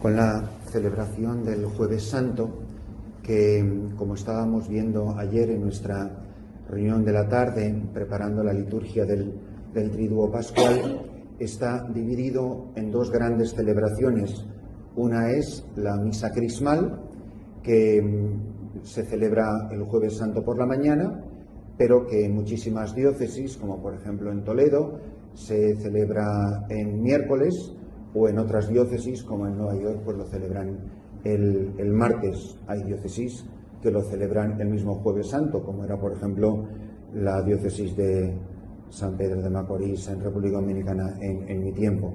con la celebración del Jueves Santo, que, como estábamos viendo ayer en nuestra reunión de la tarde, preparando la liturgia del Triduo Pascual, está dividido en dos grandes celebraciones. Una es la Misa Crismal, que se celebra el Jueves Santo por la mañana, pero que en muchísimas diócesis, como por ejemplo en Toledo, se celebra en miércoles, o en otras diócesis, como en Nueva York, pues lo celebran el martes. Hay diócesis que lo celebran el mismo Jueves Santo, como era por ejemplo la diócesis de San Pedro de Macorís en República Dominicana en mi tiempo.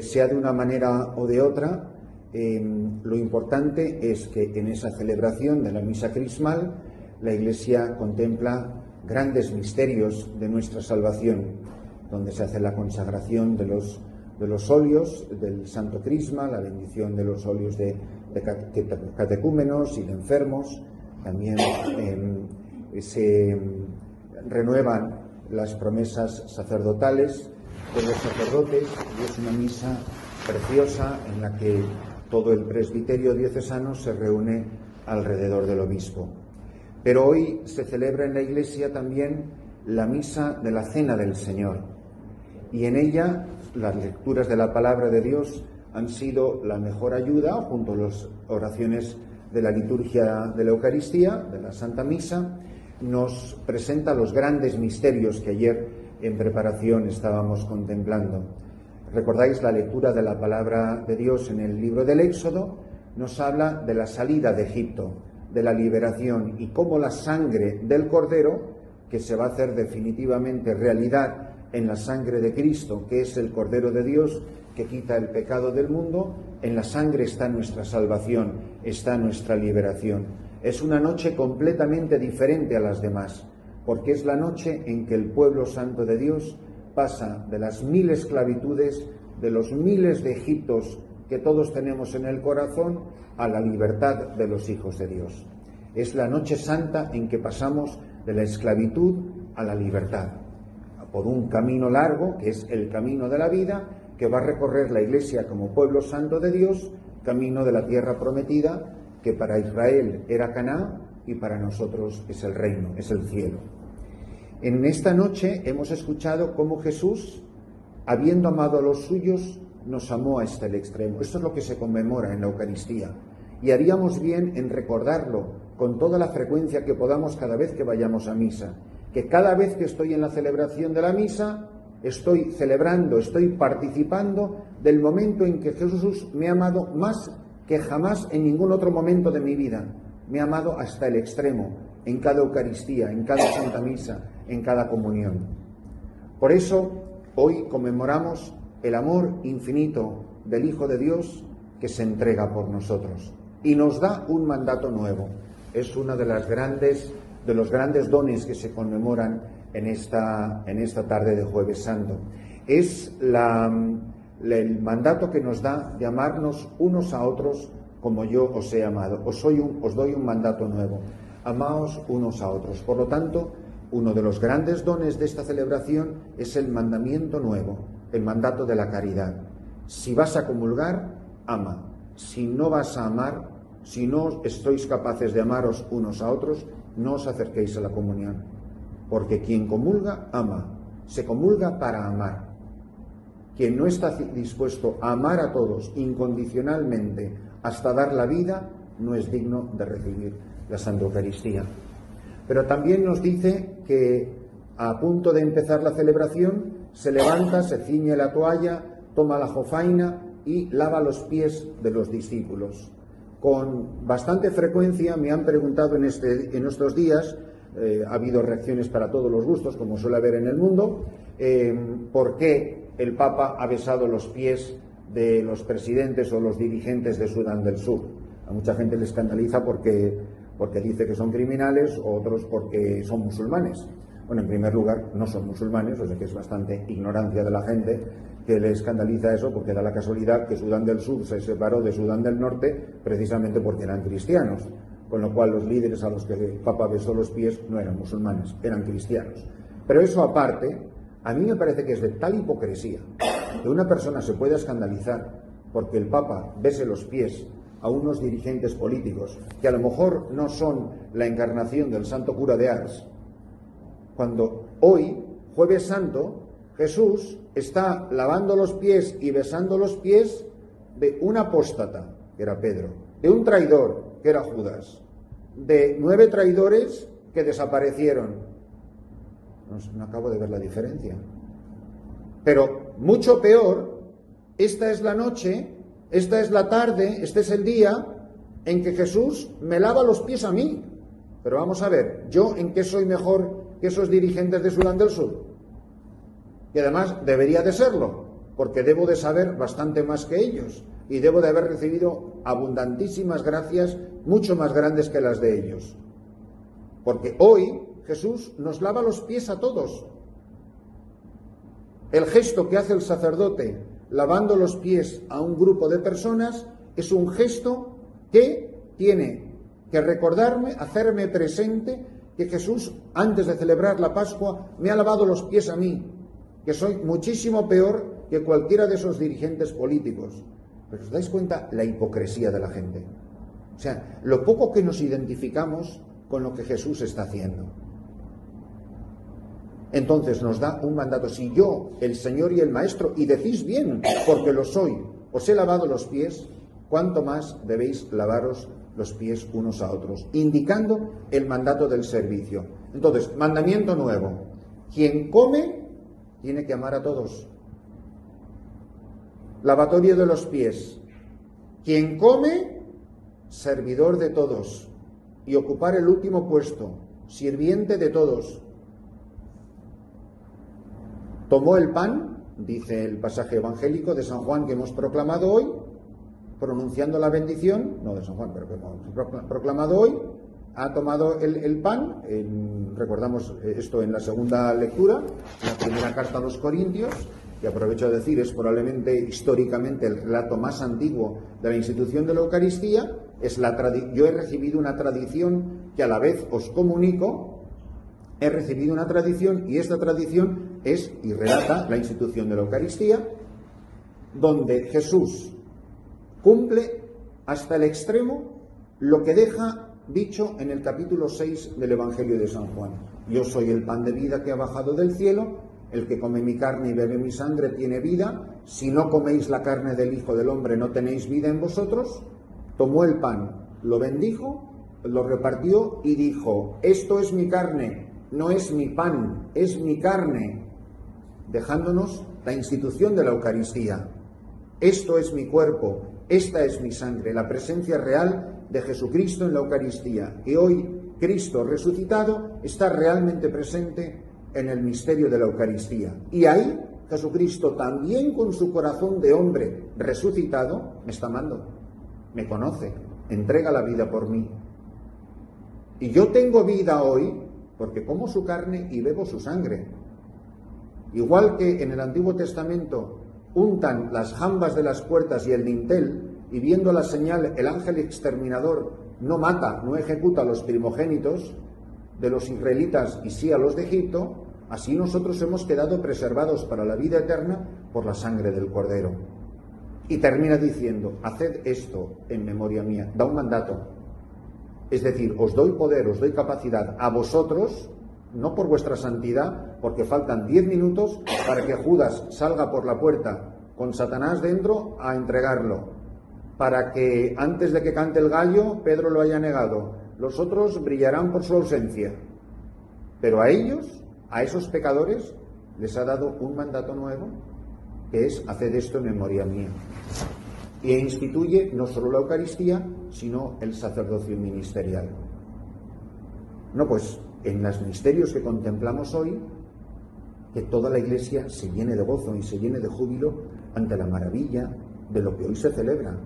Sea de una manera o de otra, lo importante es que en esa celebración de la Misa Crismal la Iglesia contempla grandes misterios de nuestra salvación, donde se hace la consagración de los óleos del Santo Crisma, la bendición de los óleos de catecúmenos y de enfermos. También se renuevan las promesas sacerdotales de los sacerdotes, y es una misa preciosa en la que todo el presbiterio diocesano se reúne alrededor del obispo. Pero hoy se celebra en la Iglesia también la misa de la Cena del Señor, y en ella las lecturas de la palabra de Dios han sido la mejor ayuda, junto a las oraciones de la liturgia de la Eucaristía, de la Santa Misa. Nos presenta los grandes misterios que ayer en preparación estábamos contemplando. ¿Recordáis la lectura de la palabra de Dios en el libro del Éxodo? Nos habla de la salida de Egipto, de la liberación, y cómo la sangre del Cordero, que se va a hacer definitivamente realidad en la sangre de Cristo, que es el Cordero de Dios, que quita el pecado del mundo, en la sangre está nuestra salvación, está nuestra liberación. Es una noche completamente diferente a las demás, porque es la noche en que el pueblo santo de Dios pasa de las 1000 esclavitudes, de los miles de Egiptos que todos tenemos en el corazón, a la libertad de los hijos de Dios. Es la noche santa en que pasamos de la esclavitud a la libertad, por un camino largo, que es el camino de la vida, que va a recorrer la Iglesia como pueblo santo de Dios, camino de la tierra prometida, que para Israel era Canaán y para nosotros es el reino, es el cielo. En esta noche hemos escuchado cómo Jesús, habiendo amado a los suyos, nos amó hasta el extremo. Esto es lo que se conmemora en la Eucaristía, y haríamos bien en recordarlo con toda la frecuencia que podamos cada vez que vayamos a misa, que cada vez que estoy en la celebración de la misa, estoy celebrando, estoy participando del momento en que Jesús me ha amado más que jamás en ningún otro momento de mi vida. Me ha amado hasta el extremo, en cada Eucaristía, en cada Santa Misa, en cada comunión. Por eso, hoy conmemoramos el amor infinito del Hijo de Dios que se entrega por nosotros y nos da un mandato nuevo. Es una de los grandes dones que se conmemoran en esta tarde de Jueves Santo. Es el mandato que nos da de amarnos unos a otros como yo os he amado. Os doy un mandato nuevo. Amaos unos a otros. Por lo tanto, uno de los grandes dones de esta celebración es el mandamiento nuevo, el mandato de la caridad. Si vas a comulgar, ama. Si no vas a amar, si no estáis capaces de amaros unos a otros, no os acerquéis a la comunión. Porque quien comulga, ama. Se comulga para amar. Quien no está dispuesto a amar a todos incondicionalmente hasta dar la vida, no es digno de recibir la Santa Eucaristía. Pero también nos dice que a punto de empezar la celebración, se levanta, se ciñe la toalla, toma la jofaina y lava los pies de los discípulos. Con bastante frecuencia me han preguntado en estos días, ha habido reacciones para todos los gustos, como suele haber en el mundo, por qué el Papa ha besado los pies de los presidentes o los dirigentes de Sudán del Sur. A mucha gente le escandaliza porque dice que son criminales, o otros porque son musulmanes. Bueno, en primer lugar, no son musulmanes, o sea que es bastante ignorancia de la gente que le escandaliza eso, porque da la casualidad que Sudán del Sur se separó de Sudán del Norte precisamente porque eran cristianos, con lo cual los líderes a los que el Papa besó los pies no eran musulmanes, eran cristianos. Pero eso aparte, a mí me parece que es de tal hipocresía que una persona se pueda escandalizar porque el Papa bese los pies a unos dirigentes políticos que a lo mejor no son la encarnación del santo cura de Ars, cuando hoy, Jueves Santo, Jesús está lavando los pies y besando los pies de un apóstata, que era Pedro, de un traidor, que era Judas, de 9 traidores que desaparecieron. No acabo de ver la diferencia. Pero mucho peor, esta es la noche, esta es la tarde, este es el día en que Jesús me lava los pies a mí. Pero vamos a ver, ¿yo en qué soy mejor que esos dirigentes de Sudán del Sur? Y además debería de serlo, porque debo de saber bastante más que ellos y debo de haber recibido abundantísimas gracias, mucho más grandes que las de ellos. Porque hoy Jesús nos lava los pies a todos. El gesto que hace el sacerdote lavando los pies a un grupo de personas es un gesto que tiene que recordarme, hacerme presente que Jesús, antes de celebrar la Pascua, me ha lavado los pies a mí, que soy muchísimo peor que cualquiera de esos dirigentes políticos. Pero ¿os dais cuenta la hipocresía de la gente? O sea, lo poco que nos identificamos con lo que Jesús está haciendo. Entonces nos da un mandato. Si yo, el Señor y el Maestro, y decís bien, porque lo soy, os he lavado los pies, ¿cuánto más debéis lavaros los pies unos a otros? Indicando el mandato del servicio. Entonces, mandamiento nuevo. Quien come tiene que amar a todos. Lavatorio de los pies. Quien come, servidor de todos. Y ocupar el último puesto, sirviente de todos. Tomó el pan, dice el pasaje evangélico de San Juan que hemos proclamado hoy, pronunciando la bendición, no de San Juan, pero que hemos proclamado hoy, ha tomado el pan, recordamos esto en la segunda lectura, la primera carta a los Corintios, que aprovecho de decir es probablemente históricamente el relato más antiguo de la institución de la Eucaristía. Yo he recibido una tradición que a la vez os comunico, he recibido una tradición y esta tradición es y relata la institución de la Eucaristía, donde Jesús cumple hasta el extremo lo que deja dicho en el capítulo 6 del Evangelio de San Juan. Yo soy el pan de vida que ha bajado del cielo, el que come mi carne y bebe mi sangre tiene vida, si no coméis la carne del Hijo del Hombre no tenéis vida en vosotros. Tomó el pan, lo bendijo, lo repartió y dijo, esto es mi carne, no es mi pan, es mi carne, dejándonos la institución de la Eucaristía. Esto es mi cuerpo, esta es mi sangre, la presencia real de Jesucristo en la Eucaristía. Y hoy Cristo resucitado está realmente presente en el misterio de la Eucaristía. Y ahí Jesucristo, también con su corazón de hombre resucitado, me está amando, me conoce, entrega la vida por mí. Y yo tengo vida hoy porque como su carne y bebo su sangre. Igual que en el Antiguo Testamento untan las jambas de las puertas y el dintel, y viendo la señal el ángel exterminador no mata, no ejecuta a los primogénitos de los israelitas y sí a los de Egipto, así nosotros hemos quedado preservados para la vida eterna por la sangre del Cordero. Y termina diciendo, haced esto en memoria mía, da un mandato. Es decir, os doy poder, os doy capacidad a vosotros, no por vuestra santidad, porque faltan 10 minutos para que Judas salga por la puerta con Satanás dentro a entregarlo, para que antes de que cante el gallo Pedro lo haya negado. Los otros brillarán por su ausencia. Pero a ellos, a esos pecadores, les ha dado un mandato nuevo, que es haced esto en memoria mía. Y instituye no solo la Eucaristía, sino el sacerdocio ministerial. No, pues en los misterios que contemplamos hoy, que toda la Iglesia se llene de gozo y se llene de júbilo ante la maravilla de lo que hoy se celebra.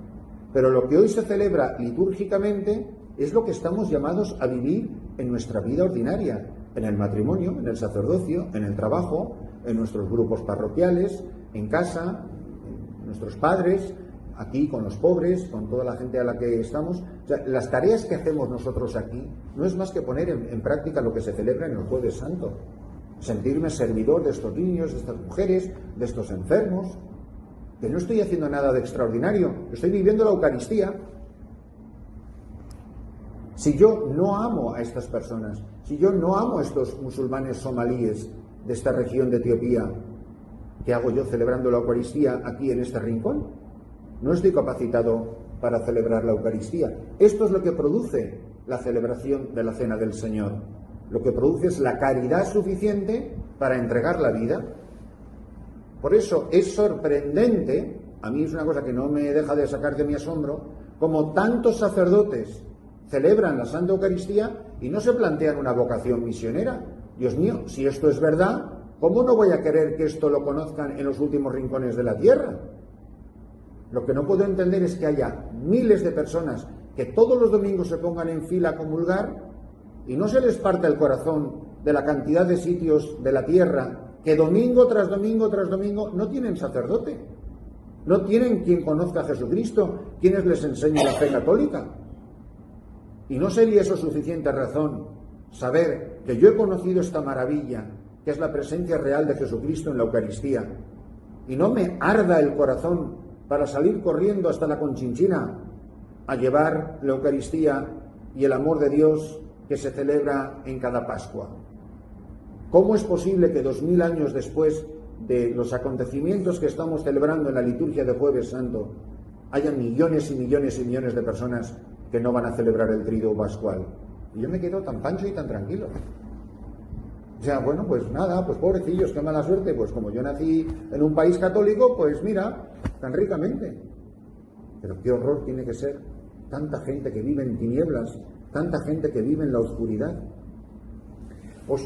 Pero lo que hoy se celebra litúrgicamente es lo que estamos llamados a vivir en nuestra vida ordinaria, en el matrimonio, en el sacerdocio, en el trabajo, en nuestros grupos parroquiales, en casa, en nuestros padres, aquí con los pobres, con toda la gente a la que estamos. O sea, las tareas que hacemos nosotros aquí no es más que poner en práctica lo que se celebra en el Jueves Santo. Sentirme servidor de estos niños, de estas mujeres, de estos enfermos, que no estoy haciendo nada de extraordinario, estoy viviendo la Eucaristía. Si yo no amo a estas personas, si yo no amo a estos musulmanes somalíes de esta región de Etiopía, ¿qué hago yo celebrando la Eucaristía aquí en este rincón? No estoy capacitado para celebrar la Eucaristía. Esto es lo que produce la celebración de la Cena del Señor. Lo que produce es la caridad suficiente para entregar la vida. Por eso es sorprendente, a mí es una cosa que no me deja de sacar de mi asombro, como tantos sacerdotes celebran la Santa Eucaristía y no se plantean una vocación misionera. Dios mío, si esto es verdad, ¿cómo no voy a querer que esto lo conozcan en los últimos rincones de la tierra? Lo que no puedo entender es que haya miles de personas que todos los domingos se pongan en fila a comulgar y no se les parte el corazón de la cantidad de sitios de la tierra que domingo tras domingo tras domingo no tienen sacerdote, no tienen quien conozca a Jesucristo, quienes les enseñe la fe católica. ¿Y no sería eso suficiente razón saber que yo he conocido esta maravilla, que es la presencia real de Jesucristo en la Eucaristía, y no me arda el corazón para salir corriendo hasta la Conchinchina a llevar la Eucaristía y el amor de Dios que se celebra en cada Pascua? ¿Cómo es posible que 2000 años después de los acontecimientos que estamos celebrando en la liturgia de Jueves Santo haya millones y millones y millones de personas que no van a celebrar el Triduo Pascual? Y yo me quedo tan pancho y tan tranquilo. O sea, bueno, pues nada, pues pobrecillos, qué mala suerte, pues como yo nací en un país católico, pues mira, tan ricamente. Pero qué horror tiene que ser tanta gente que vive en tinieblas, tanta gente que vive en la oscuridad. Os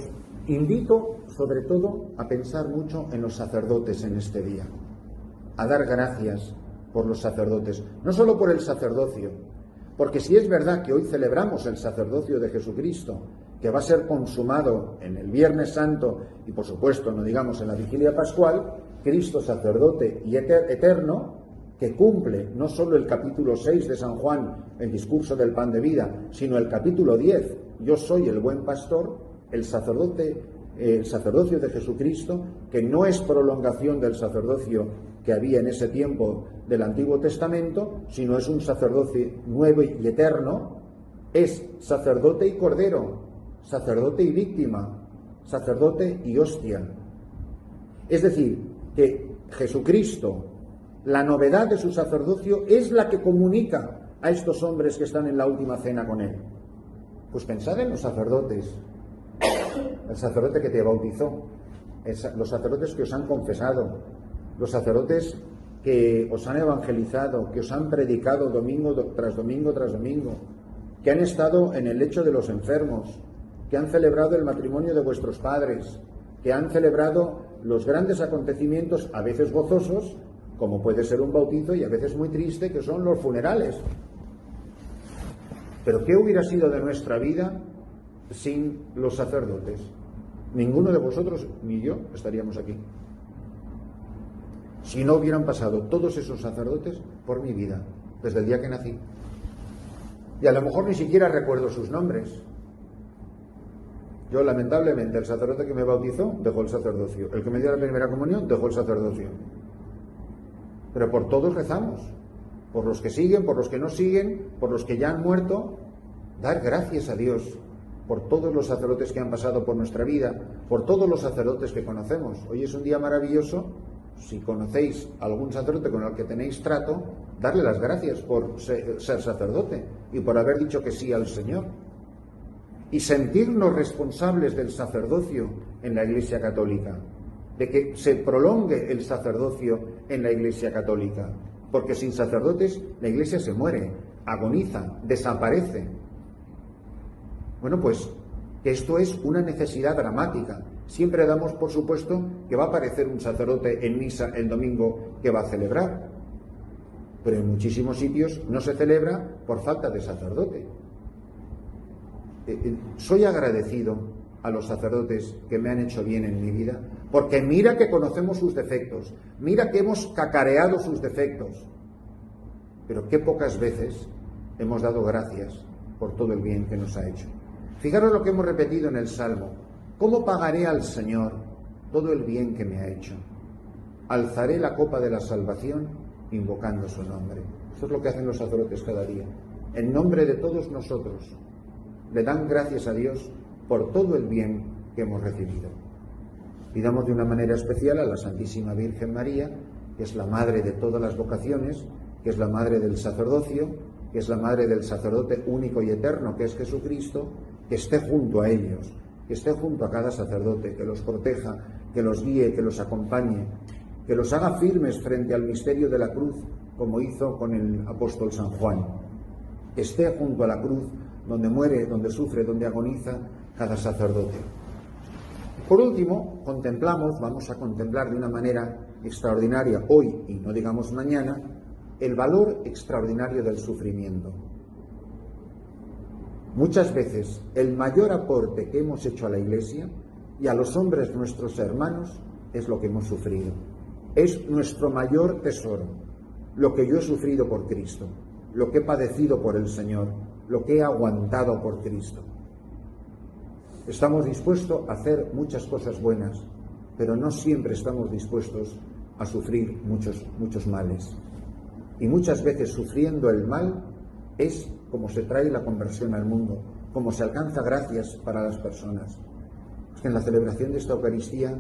invito, sobre todo, a pensar mucho en los sacerdotes en este día, a dar gracias por los sacerdotes, no solo por el sacerdocio, porque si es verdad que hoy celebramos el sacerdocio de Jesucristo, que va a ser consumado en el Viernes Santo y, por supuesto, no digamos en la Vigilia Pascual, Cristo sacerdote y eterno, que cumple no solo el capítulo 6 de San Juan, el discurso del pan de vida, sino el capítulo 10, yo soy el buen pastor, el sacerdocio de Jesucristo, que no es prolongación del sacerdocio que había en ese tiempo del Antiguo Testamento, sino es un sacerdocio nuevo y eterno, es sacerdote y cordero, sacerdote y víctima, sacerdote y hostia. Es decir, que Jesucristo, la novedad de su sacerdocio es la que comunica a estos hombres que están en la última cena con él. Pues pensad en los sacerdotes, el sacerdote que te bautizó, los sacerdotes que os han confesado, los sacerdotes que os han evangelizado, que os han predicado domingo tras domingo tras domingo, que han estado en el lecho de los enfermos, que han celebrado el matrimonio de vuestros padres, que han celebrado los grandes acontecimientos, a veces gozosos, como puede ser un bautizo, y a veces muy triste, que son los funerales. Pero ¿qué hubiera sido de nuestra vida sin los sacerdotes? Ninguno de vosotros ni yo estaríamos aquí, si no hubieran pasado todos esos sacerdotes por mi vida, desde el día que nací. Y a lo mejor ni siquiera recuerdo sus nombres. Yo, lamentablemente, el sacerdote que me bautizó dejó el sacerdocio, el que me dio la primera comunión dejó el sacerdocio. Pero por todos rezamos, por los que siguen, por los que no siguen, por los que ya han muerto. Dar gracias a Dios por todos los sacerdotes que han pasado por nuestra vida, por todos los sacerdotes que conocemos. Hoy es un día maravilloso. Si conocéis a algún sacerdote con el que tenéis trato, darle las gracias por ser sacerdote y por haber dicho que sí al Señor. Y sentirnos responsables del sacerdocio en la Iglesia Católica, de que se prolongue el sacerdocio en la Iglesia Católica, porque sin sacerdotes la Iglesia se muere, agoniza, desaparece. Bueno, pues que esto es una necesidad dramática. Siempre damos por supuesto que va a aparecer un sacerdote en misa el domingo que va a celebrar, pero en muchísimos sitios no se celebra por falta de sacerdote. Soy agradecido a los sacerdotes que me han hecho bien en mi vida, porque mira que conocemos sus defectos, mira que hemos cacareado sus defectos, pero qué pocas veces hemos dado gracias por todo el bien que nos ha hecho. Fijaros lo que hemos repetido en el Salmo: ¿cómo pagaré al Señor todo el bien que me ha hecho? alzaré la copa de la salvación invocando su nombre. Eso es lo que hacen los sacerdotes cada día. En nombre de todos nosotros, le dan gracias a Dios por todo el bien que hemos recibido. Pidamos de una manera especial a la Santísima Virgen María, que es la madre de todas las vocaciones, que es la madre del sacerdocio, que es la madre del sacerdote único y eterno, que es Jesucristo, que esté junto a ellos, que esté junto a cada sacerdote, que los proteja, que los guíe, que los acompañe, que los haga firmes frente al misterio de la cruz, como hizo con el apóstol San Juan. Que esté junto a la cruz, donde muere, donde sufre, donde agoniza cada sacerdote. Por último, vamos a contemplar de una manera extraordinaria hoy, y no digamos mañana, el valor extraordinario del sufrimiento. Muchas veces el mayor aporte que hemos hecho a la Iglesia y a los hombres nuestros hermanos es lo que hemos sufrido. Es nuestro mayor tesoro, lo que yo he sufrido por Cristo, lo que he padecido por el Señor, lo que he aguantado por Cristo. Estamos dispuestos a hacer muchas cosas buenas, pero no siempre estamos dispuestos a sufrir muchos males. Y muchas veces sufriendo el mal es como se trae la conversión al mundo, como se alcanza gracias para las personas. Es que en la celebración de esta Eucaristía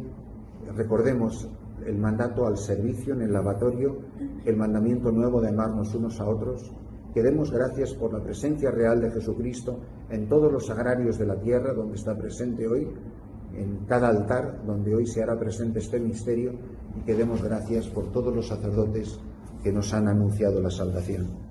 recordemos el mandato al servicio en el lavatorio, el mandamiento nuevo de amarnos unos a otros, que demos gracias por la presencia real de Jesucristo en todos los sagrarios de la tierra donde está presente hoy, en cada altar donde hoy se hará presente este misterio, y que demos gracias por todos los sacerdotes que nos han anunciado la salvación.